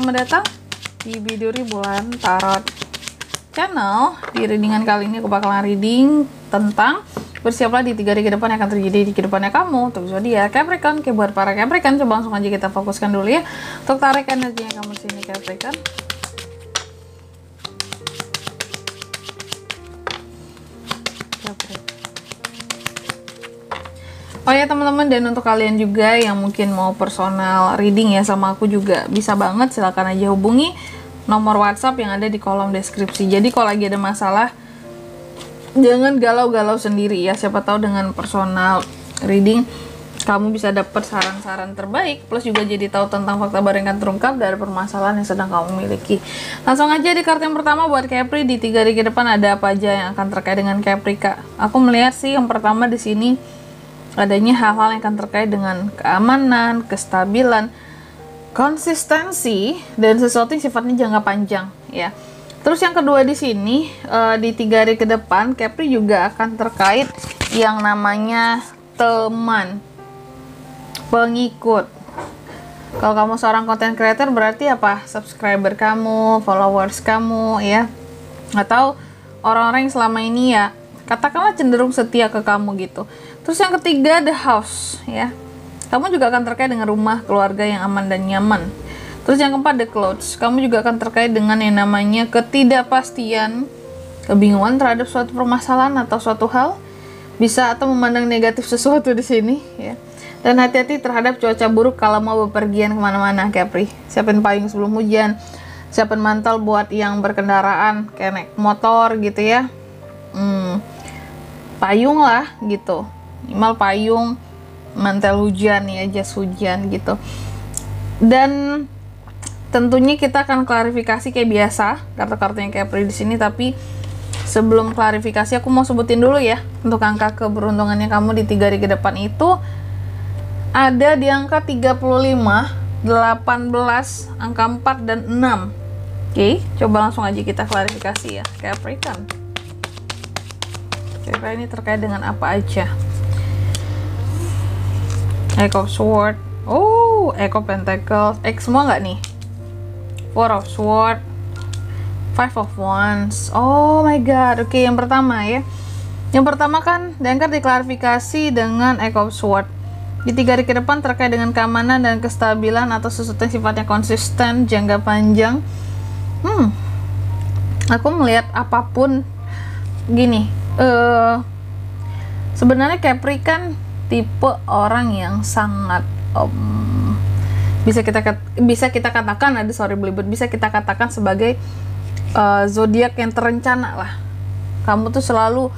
selamat datang di Biduri Bulan Tarot Channel. Di readingan kali ini aku bakalan reading tentang bersiaplah di 3 hari ke depan yang akan terjadi di kehidupannya kamu untuk zodiak Capricorn. Buat para Capricorn, coba langsung aja kita fokuskan dulu ya untuk tarik energinya kamu sini Capricorn. Oh ya teman-teman, dan untuk kalian juga yang mungkin mau personal reading ya sama aku juga bisa banget, silahkan aja hubungi nomor WhatsApp yang ada di kolom deskripsi. Jadi kalau lagi ada masalah jangan galau-galau sendiri ya, siapa tahu dengan personal reading kamu bisa dapat saran-saran terbaik, plus juga jadi tahu tentang fakta baru yang akan terungkap dari permasalahan yang sedang kamu miliki. Langsung aja di kartu yang pertama buat Capri, di 3 hari ke depan ada apa aja yang akan terkait dengan Capri Kak. Aku melihat sih yang pertama di sini adanya hal-hal yang akan terkait dengan keamanan, kestabilan, konsistensi, dan sesuatu yang sifatnya jangka panjang ya. Terus yang kedua di sini di 3 hari ke depan Capri juga akan terkait yang namanya teman, pengikut. Kalau kamu seorang content creator berarti apa? Subscriber kamu, followers kamu ya, atau orang-orang yang selama ini ya katakanlah cenderung setia ke kamu gitu. Terus yang ketiga, the house ya. Kamu juga akan terkait dengan rumah, keluarga yang aman dan nyaman. Terus yang keempat, the clothes. Kamu juga akan terkait dengan yang namanya ketidakpastian, kebingungan terhadap suatu permasalahan atau suatu hal. Bisa atau memandang negatif sesuatu di sini ya. Dan hati-hati terhadap cuaca buruk kalau mau bepergian kemana-mana Capri. Siapin payung sebelum hujan, siapin mantel buat yang berkendaraan kayak naik motor gitu ya. Payung lah gitu, minimal payung, mantel hujan ya, jas hujan gitu. Dan tentunya kita akan klarifikasi kayak biasa kartu-kartunya Capri di sini, tapi sebelum klarifikasi aku mau sebutin dulu ya untuk angka keberuntungannya kamu di 3 hari ke depan itu ada di angka 35, 18, angka 4 dan 6. Oke, coba langsung aja kita klarifikasi ya Capricorn. Kira-kira ini terkait dengan apa aja? Eight of Swords, Eight of Pentacles, semua nggak nih? Four of Swords, Five of Wands. Oh my god, oke, yang pertama ya. Yang pertama kan diangkat diklarifikasi dengan Eight of Swords. Di 3 hari ke depan terkait dengan keamanan dan kestabilan atau sesuatu yang sifatnya konsisten, jangka panjang. Aku melihat apapun gini. Sebenarnya Capri kan tipe orang yang sangat bisa kita katakan bisa kita katakan sebagai zodiak yang terencana lah. Kamu tuh selalu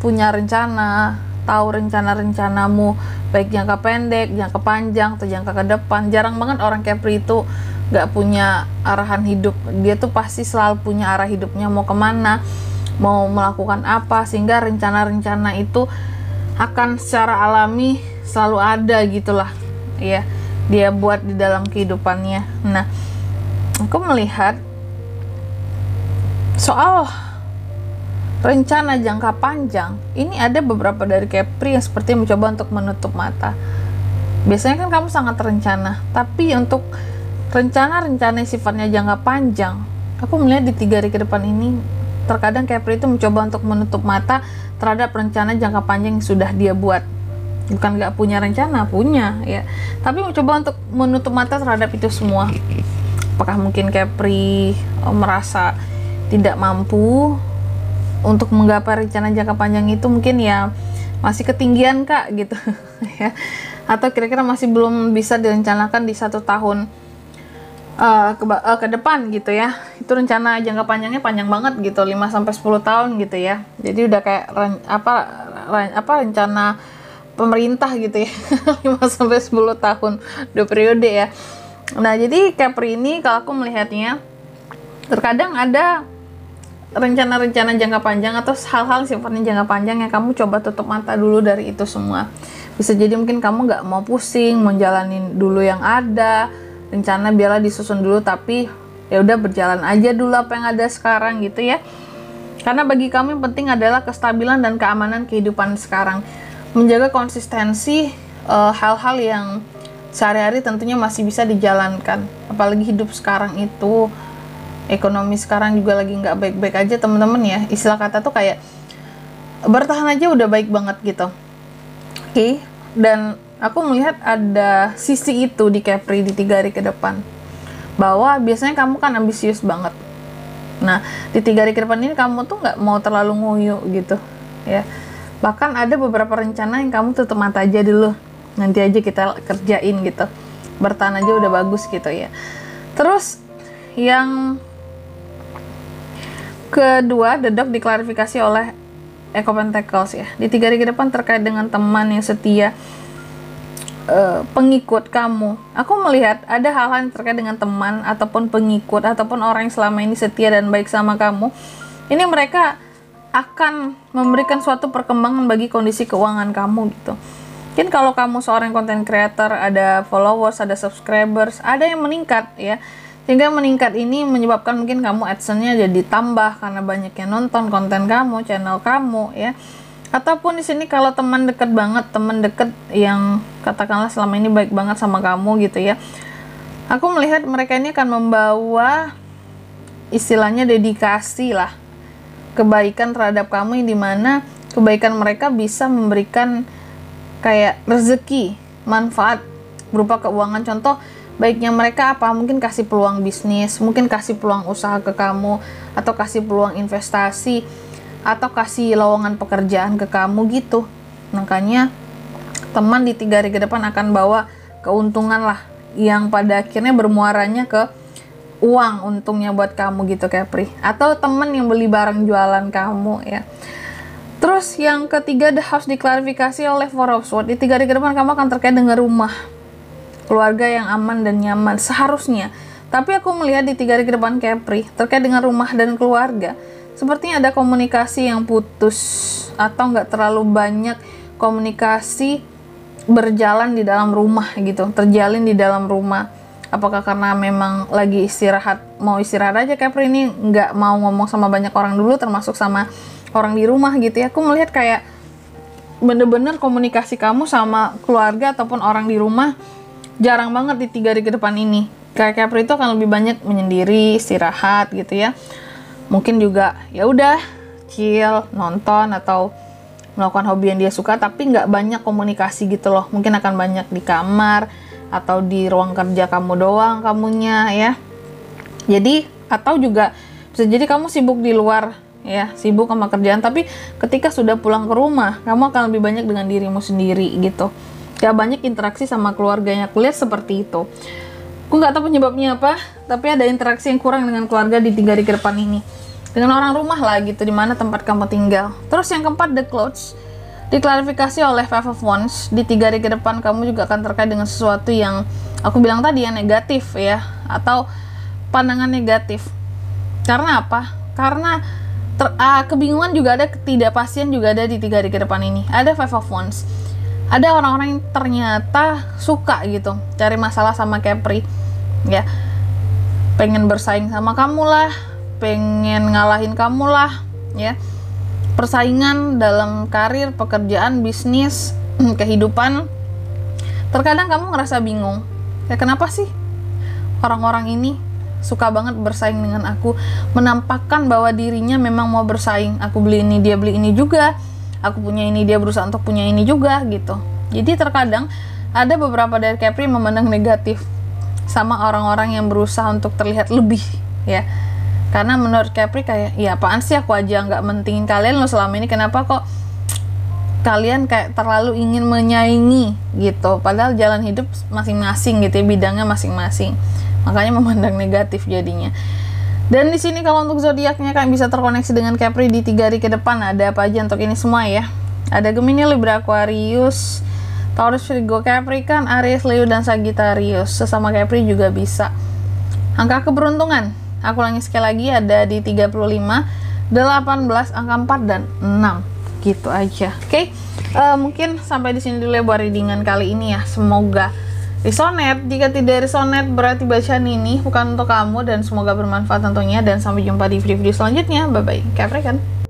punya rencana, tahu rencana-rencanamu baik jangka pendek, jangka panjang, atau jangka ke depan. Jarang banget orang Capri itu nggak punya arahan hidup. Dia tuh pasti selalu punya arah hidupnya mau kemana, mau melakukan apa, sehingga rencana-rencana itu akan secara alami selalu ada gitulah ya, dia buat di dalam kehidupannya. Nah, aku melihat soal rencana jangka panjang ini ada beberapa dari Capri yang seperti mencoba untuk menutup mata. Biasanya kan kamu sangat terencana, tapi untuk rencana-rencana sifatnya jangka panjang, aku melihat di 3 hari ke depan ini terkadang Capri itu mencoba untuk menutup mata terhadap rencana jangka panjang yang sudah dia buat. Bukan nggak punya rencana, punya ya, tapi mencoba untuk menutup mata terhadap itu semua. Apakah mungkin Capri merasa tidak mampu untuk menggapai rencana jangka panjang itu, mungkin ya masih ketinggian Kak gitu ya, atau kira-kira masih belum bisa direncanakan di 1 tahun ke depan gitu ya. Itu rencana jangka panjangnya panjang banget gitu, 5-10 tahun gitu ya. Jadi udah kayak rencana pemerintah gitu ya. 5-10 tahun, 2 periode ya. Nah, jadi Capri ini kalau aku melihatnya terkadang ada rencana-rencana jangka panjang atau hal-hal sifatnya jangka panjang yang kamu coba tutup mata dulu dari itu semua. Bisa jadi mungkin kamu nggak mau pusing, mau jalanin dulu yang ada, rencana biarlah disusun dulu, tapi ya udah berjalan aja dulu apa yang ada sekarang gitu ya. Karena bagi kamu yang penting adalah kestabilan dan keamanan kehidupan sekarang, menjaga konsistensi hal-hal yang sehari-hari tentunya masih bisa dijalankan. Apalagi hidup sekarang itu, ekonomi sekarang juga lagi nggak baik-baik aja teman-teman ya. Istilah kata tuh kayak bertahan aja udah baik banget gitu. Oke, dan aku melihat ada sisi itu di Capri di 3 hari ke depan, bahwa biasanya kamu kan ambisius banget. Nah, di 3 hari ke depan ini kamu tuh nggak mau terlalu ngoyo gitu ya. Bahkan ada beberapa rencana yang kamu tutup mata aja dulu, nanti aja kita kerjain gitu, bertahan aja udah bagus gitu ya. Terus yang kedua, The Dog diklarifikasi oleh Echo Pentacles ya. Di 3 hari ke depan terkait dengan teman yang setia, pengikut kamu. Aku melihat ada hal-hal yang terkait dengan teman ataupun pengikut ataupun orang yang selama ini setia dan baik sama kamu. Ini mereka akan memberikan suatu perkembangan bagi kondisi keuangan kamu gitu. Mungkin kalau kamu seorang content creator, ada followers, ada subscribers, ada yang meningkat ya. Sehingga meningkat ini menyebabkan mungkin kamu AdSense-nya jadi tambah karena banyak yang nonton konten kamu, channel kamu ya. Ataupun di sini kalau teman dekat banget, teman dekat yang katakanlah selama ini baik banget sama kamu gitu ya. Aku melihat mereka ini akan membawa istilahnya dedikasi lah, kebaikan terhadap kamu, yang dimana kebaikan mereka bisa memberikan kayak rezeki, manfaat berupa keuangan. Contoh baiknya mereka apa? Mungkin kasih peluang bisnis, mungkin kasih peluang usaha ke kamu, atau kasih peluang investasi, atau kasih lowongan pekerjaan ke kamu gitu. Makanya teman di 3 hari ke depan akan bawa keuntungan lah, yang pada akhirnya bermuaranya ke uang untungnya buat kamu gitu Capri. Atau teman yang beli barang jualan kamu ya. Terus yang ketiga, harus diklarifikasi oleh Four of Swords. Di 3 hari ke depan kamu akan terkait dengan rumah, keluarga yang aman dan nyaman seharusnya. Tapi aku melihat di 3 hari ke depan Capri terkait dengan rumah dan keluarga, sepertinya ada komunikasi yang putus atau nggak terlalu banyak komunikasi berjalan di dalam rumah gitu, terjalin di dalam rumah. Apakah karena memang lagi istirahat, mau istirahat aja Capri ini, nggak mau ngomong sama banyak orang dulu, termasuk sama orang di rumah gitu ya. Aku melihat kayak bener-bener komunikasi kamu sama keluarga ataupun orang di rumah jarang banget di 3 hari ke depan ini. Kayak Capri itu akan lebih banyak menyendiri, istirahat gitu ya. Mungkin juga ya udah chill, nonton atau melakukan hobi yang dia suka, tapi nggak banyak komunikasi gitu loh. Mungkin akan banyak di kamar atau di ruang kerja kamu doang kamunya ya. Jadi atau juga bisa jadi kamu sibuk di luar ya, sibuk sama kerjaan, tapi ketika sudah pulang ke rumah kamu akan lebih banyak dengan dirimu sendiri gitu. Gak banyak interaksi sama keluarganya. Kulihat seperti itu. Aku nggak tahu penyebabnya apa, tapi ada interaksi yang kurang dengan keluarga di 3 hari ke depan ini. Dengan orang rumah lah gitu, dimana tempat kamu tinggal. Terus yang keempat, The Clouds diklarifikasi oleh Five of Wands. Di 3 hari ke depan kamu juga akan terkait dengan sesuatu yang aku bilang tadi yang negatif ya, atau pandangan negatif. Karena apa? Karena kebingungan juga ada, ketidakpastian juga ada di 3 hari ke depan ini. Ada Five of Wands. Ada orang-orang yang ternyata suka gitu cari masalah sama Capri ya, pengen bersaing sama kamu lah, pengen ngalahin kamu lah ya. Persaingan dalam karir, pekerjaan, bisnis, kehidupan. Terkadang kamu ngerasa bingung, ya kenapa sih orang-orang ini suka banget bersaing dengan aku, menampakkan bahwa dirinya memang mau bersaing. Aku beli ini, dia beli ini juga, aku punya ini, dia berusaha untuk punya ini juga gitu. Jadi terkadang ada beberapa dari Capri memandang negatif sama orang-orang yang berusaha untuk terlihat lebih ya. Karena menurut Capri kayak, ya apaan sih, aku aja nggak mentingin kalian loh selama ini, kenapa kok kalian kayak terlalu ingin menyaingi gitu. Padahal jalan hidup masing-masing gitu ya, bidangnya masing-masing. Makanya memandang negatif jadinya. Dan di sini kalau untuk zodiaknya kan bisa terkoneksi dengan Capri di 3 hari ke depan. Ada apa aja untuk ini semua ya? Ada Gemini, Libra, Aquarius, Taurus, Virgo, Capricorn, Aries, Leo, dan Sagittarius. Sesama Capri juga bisa. Angka keberuntungan, aku ulangi sekali lagi, ada di 35, 18, angka 4, dan 6. Gitu aja. Oke? Mungkin sampai di sini dulu ya buat readingan kali ini ya. Semoga resonate. Jika tidak resonate, berarti bacaan ini bukan untuk kamu, dan semoga bermanfaat tentunya. Dan sampai jumpa di video-video selanjutnya. Bye-bye. Capricorn.